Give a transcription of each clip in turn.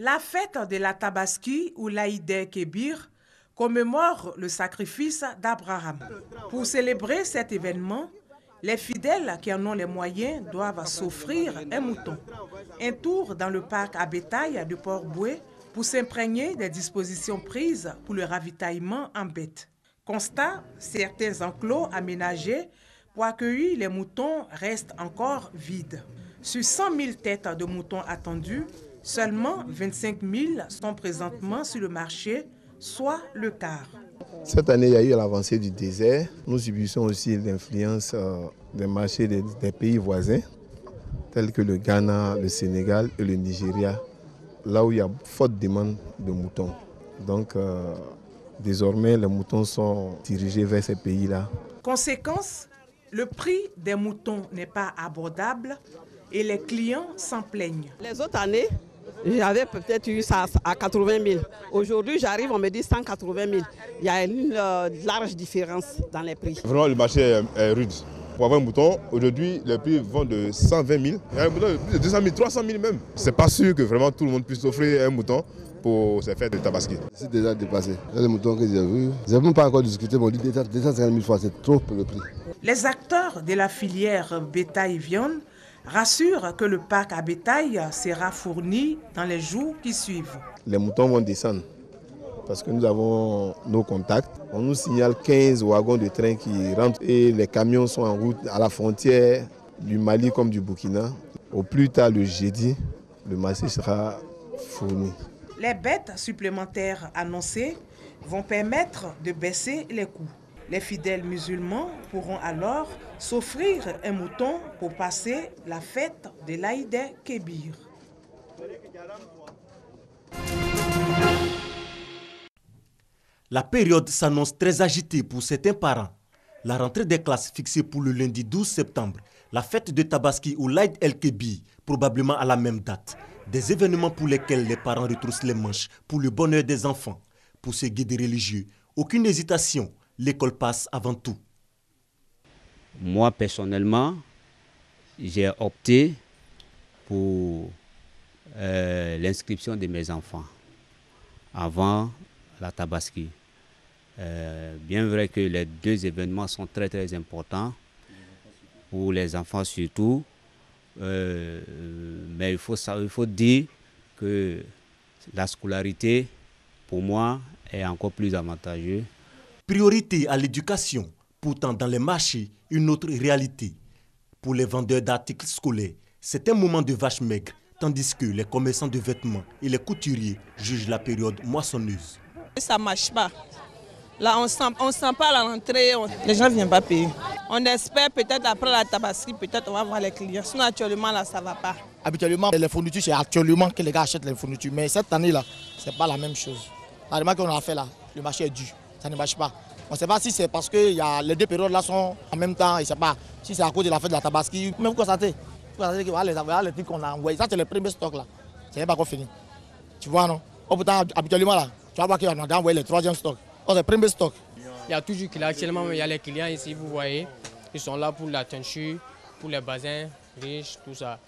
La fête de la Tabaski ou l'Aïd el-Kébir commémore le sacrifice d'Abraham. Pour célébrer cet événement, les fidèles qui en ont les moyens doivent s'offrir un mouton. Un tour dans le parc à bétail de Port-Bouët pour s'imprégner des dispositions prises pour le ravitaillement en bêtes. Constat, certains enclos aménagés pour accueillir les moutons restent encore vides. Sur 100 000 têtes de moutons attendues, seulement 25 000 sont présentement sur le marché, soit le quart. Cette année, il y a eu l'avancée du désert. Nous subissons aussi l'influence des marchés des pays voisins, tels que le Ghana, le Sénégal et le Nigeria, là où il y a forte demande de moutons. Donc, désormais, les moutons sont dirigés vers ces pays-là. Conséquence, le prix des moutons n'est pas abordable et les clients s'en plaignent. Les autres années, j'avais peut-être eu ça à 80 000. Aujourd'hui, j'arrive, on me dit 180 000. Il y a une large différence dans les prix. Vraiment, le marché est rude. Pour avoir un mouton, aujourd'hui, les prix vont de 120 000. Il y a un mouton de 200 000, 300 000 même. C'est pas sûr que vraiment tout le monde puisse offrir un mouton pour ces fêtes de Tabaski. C'est déjà dépassé. Les moutons que j'ai vus, je n'ai même pas encore discuté, mais on dit 250 000 fois, c'est trop pour le prix. Les acteurs de la filière bétail-viande rassurent que le parc à bétail sera fourni dans les jours qui suivent. Les moutons vont descendre parce que nous avons nos contacts. On nous signale 15 wagons de train qui rentrent et les camions sont en route à la frontière du Mali comme du Burkina. Au plus tard le jeudi, le marché sera fourni. Les bêtes supplémentaires annoncées vont permettre de baisser les coûts. Les fidèles musulmans pourront alors s'offrir un mouton pour passer la fête de l'Aïd el-Kébir. La période s'annonce très agitée pour certains parents. La rentrée des classes fixée pour le lundi 12 septembre, la fête de Tabaski ou l'Aïd el-Kébir, probablement à la même date. Des événements pour lesquels les parents retroussent les manches pour le bonheur des enfants. Pour ce guide religieux, aucune hésitation, l'école passe avant tout. Moi, personnellement, j'ai opté pour l'inscription de mes enfants avant la Tabaski. Bien vrai que les deux événements sont très importants, pour les enfants surtout, mais il faut dire que la scolarité, pour moi, est encore plus avantageuse. Priorité à l'éducation, pourtant dans les marchés, une autre réalité. Pour les vendeurs d'articles scolaires, c'est un moment de vache maigre, tandis que les commerçants de vêtements et les couturiers jugent la période moissonneuse. Ça ne marche pas. Là, on sent pas la rentrée, les gens ne viennent pas payer. On espère peut-être après la Tabaski, peut-être on va voir les clients. Sinon, actuellement, là, ça ne va pas. Habituellement, les fournitures, c'est actuellement que les gars achètent les fournitures. Mais cette année-là, ce n'est pas la même chose. La remarque qu'on a fait là, le marché est dû. Ça ne marche pas. On ne sait pas si c'est parce que les deux périodes là sont en même temps. Je ne sais pas si c'est à cause de la fête de la Tabaski. Mais vous constatez que les trucs qu'on a envoyés, ça c'est le premier stock là. Ce n'est pas encore fini. Tu vois non? Pourtant, habituellement là, tu vas voir qu'on a envoyé le troisième stock. C'est le premier stock. Il y a toujours clients. Actuellement, il y a les clients ici, vous voyez. Ils sont là pour la teinture, pour les bassins, riches, tout ça.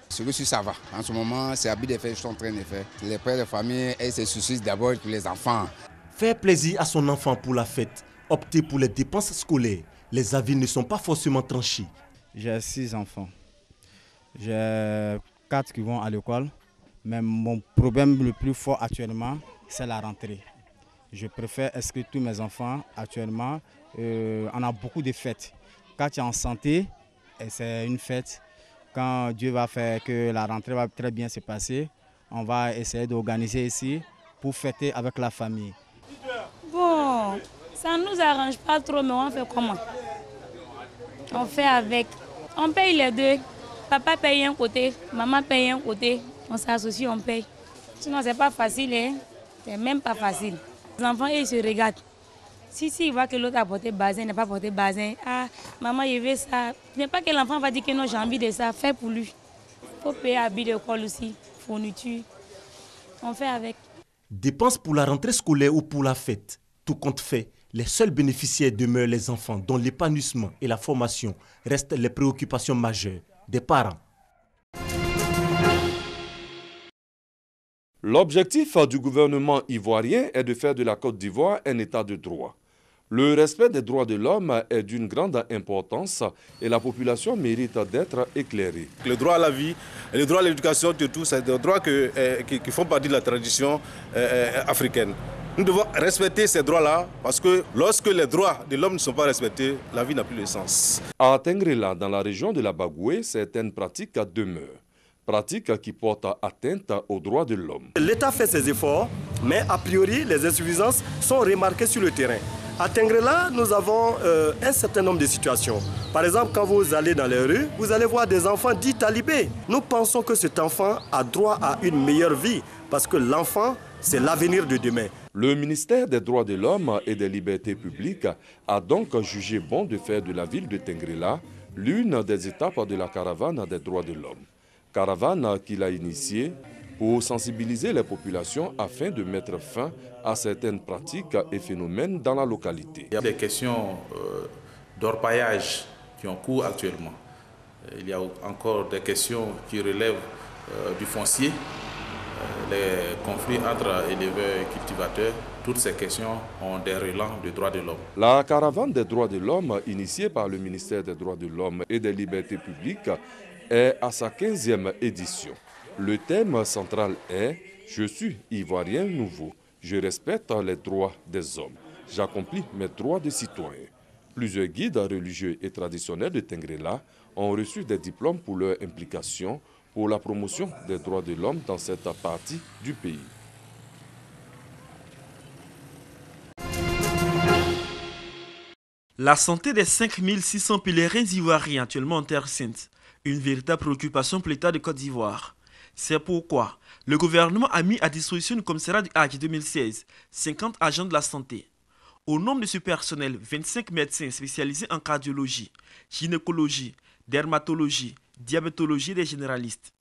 Celui-ci, ça va. En ce moment, c'est habit de faire, je suis en train de faire. Les pères de famille, elles se soucient d'abord pour les enfants. Faire plaisir à son enfant pour la fête, opter pour les dépenses scolaires, les avis ne sont pas forcément tranchés. J'ai 6 enfants. J'ai 4 qui vont à l'école. Mais mon problème le plus fort actuellement, c'est la rentrée. Je préfère inscrire tous mes enfants actuellement. On a beaucoup de fêtes. Quand tu es en santé, c'est une fête. Quand Dieu va faire que la rentrée va très bien se passer, on va essayer d'organiser ici pour fêter avec la famille. Bon, ça ne nous arrange pas trop, mais on fait comment? On fait avec. On paye les deux. Papa paye un côté, maman paye un côté. On s'associe, on paye. Sinon, ce n'est pas facile, hein? C'est même pas facile. Les enfants, ils se regardent. Si ils voient que l'autre a porté basin, n'a pas porté basin, ah, maman, il veut ça. Ce n'est pas que l'enfant va dire que non, j'ai envie de ça, fais pour lui. Il faut payer habit d'école aussi, fourniture. On fait avec. Dépenses pour la rentrée scolaire ou pour la fête, tout compte fait, les seuls bénéficiaires demeurent les enfants dont l'épanouissement et la formation restent les préoccupations majeures des parents. L'objectif du gouvernement ivoirien est de faire de la Côte d'Ivoire un État de droit. Le respect des droits de l'homme est d'une grande importance et la population mérite d'être éclairée. Le droit à la vie, le droit à l'éducation, tout, c'est des droits qui font partie de la tradition africaine. Nous devons respecter ces droits-là parce que lorsque les droits de l'homme ne sont pas respectés, la vie n'a plus de sens. À Tengrela, dans la région de la Bagoué, certaines pratiques demeurent. Pratiques qui portent atteinte aux droits de l'homme. L'État fait ses efforts, mais a priori, les insuffisances sont remarquées sur le terrain. À Tengrela, nous avons un certain nombre de situations. Par exemple, quand vous allez dans les rues, vous allez voir des enfants dits talibés. Nous pensons que cet enfant a droit à une meilleure vie parce que l'enfant, c'est l'avenir de demain. Le ministère des droits de l'homme et des libertés publiques a donc jugé bon de faire de la ville de Tengrela l'une des étapes de la caravane des droits de l'homme. Caravane qu'il a initiée pour sensibiliser les populations afin de mettre fin à certaines pratiques et phénomènes dans la localité. Il y a des questions d'orpaillage qui ont cours actuellement. Il y a encore des questions qui relèvent du foncier, les conflits entre éleveurs et cultivateurs. Toutes ces questions ont des relents de droits de l'homme. La caravane des droits de l'homme, initiée par le ministère des droits de l'homme et des libertés publiques, est à sa 15e édition. Le thème central est « Je suis ivoirien nouveau, je respecte les droits des hommes, j'accomplis mes droits de citoyen ». Plusieurs guides religieux et traditionnels de Tengrela ont reçu des diplômes pour leur implication pour la promotion des droits de l'homme dans cette partie du pays. La santé des 5600 pèlerins ivoiriens actuellement en Terre Sainte, une véritable préoccupation pour l'État de Côte d'Ivoire. C'est pourquoi le gouvernement a mis à disposition du commissariat du Hadj 2016 50 agents de la santé. Au nombre de ce personnel, 25 médecins spécialisés en cardiologie, gynécologie, dermatologie, diabétologie et des généralistes.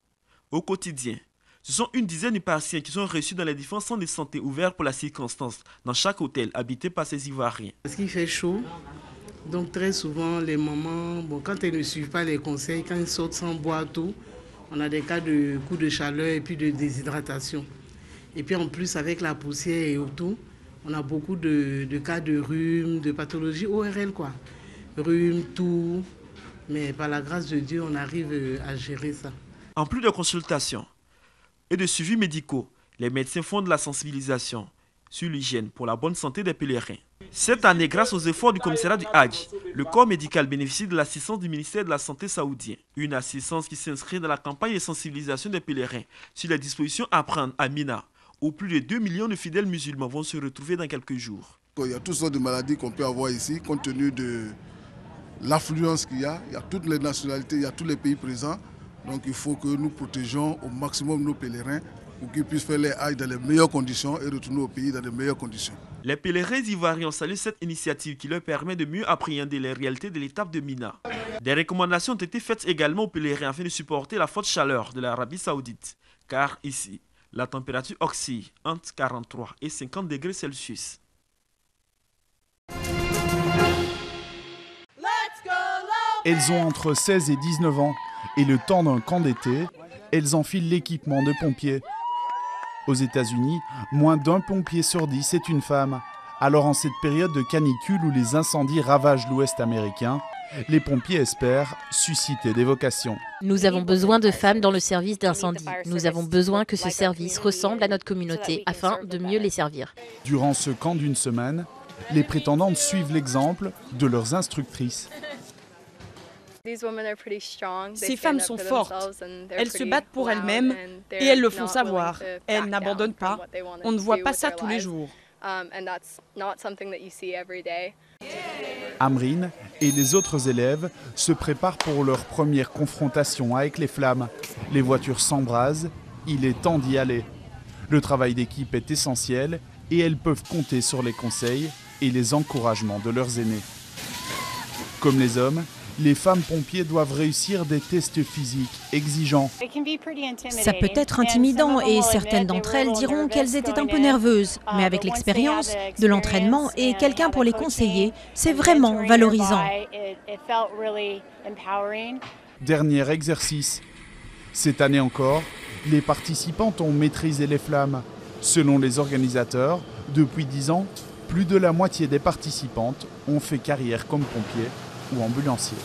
Au quotidien, ce sont une dizaine de patients qui sont reçus dans les différents centres de santé ouverts pour la circonstance dans chaque hôtel habité par ces Ivoiriens. Parce qu'il fait chaud, donc très souvent les mamans, quand elles ne suivent pas les conseils, quand elles sortent sans boire tout, on a des cas de coups de chaleur et puis de déshydratation. Et puis en plus avec la poussière et tout, on a beaucoup de cas de rhume, de pathologie ORL quoi. Rhume, tout, mais par la grâce de Dieu, on arrive à gérer ça. En plus de consultations et de suivis médicaux, les médecins font de la sensibilisation sur l'hygiène pour la bonne santé des pèlerins. Cette année, grâce aux efforts du commissariat du Hadj, le corps médical bénéficie de l'assistance du ministère de la Santé saoudien. Une assistance qui s'inscrit dans la campagne de sensibilisation des pèlerins sur les dispositions à prendre à Mina, où plus de 2 millions de fidèles musulmans vont se retrouver dans quelques jours. Il y a toutes sortes de maladies qu'on peut avoir ici, compte tenu de l'affluence qu'il y a toutes les nationalités, il y a tous les pays présents. Donc il faut que nous protégeons au maximum nos pèlerins pour qu'ils puissent faire les Hajj dans les meilleures conditions et retourner au pays dans les meilleures conditions. Les pèlerins ivoiriens saluent cette initiative qui leur permet de mieux appréhender les réalités de l'étape de Mina. Des recommandations ont été faites également aux pèlerins afin de supporter la forte chaleur de l'Arabie Saoudite. Car ici, la température oscille entre 43 et 50 degrés Celsius. Elles ont entre 16 et 19 ans et le temps d'un camp d'été, elles enfilent l'équipement de pompiers. Aux États-Unis, moins d'un pompier sur 10 est une femme. Alors en cette période de canicule où les incendies ravagent l'Ouest américain, les pompiers espèrent susciter des vocations. Nous avons besoin de femmes dans le service d'incendie. Nous avons besoin que ce service ressemble à notre communauté afin de mieux les servir. Durant ce camp d'une semaine, les prétendantes suivent l'exemple de leurs instructrices. Ces femmes sont fortes, elles se battent pour elles-mêmes et elles le font savoir. Elles n'abandonnent pas, on ne voit pas ça tous les jours. Amrine et les autres élèves se préparent pour leur première confrontation avec les flammes. Les voitures s'embrasent, il est temps d'y aller. Le travail d'équipe est essentiel et elles peuvent compter sur les conseils et les encouragements de leurs aînés. Comme les hommes, les femmes pompiers doivent réussir des tests physiques exigeants. Ça peut être intimidant et certaines d'entre elles diront qu'elles étaient un peu nerveuses. Mais avec l'expérience, de l'entraînement et quelqu'un pour les conseiller, c'est vraiment valorisant. Dernier exercice. Cette année encore, Les participantes ont maîtrisé les flammes. Selon les organisateurs, depuis 10 ans, plus de la moitié des participantes ont fait carrière comme pompiers ou ambulanciers.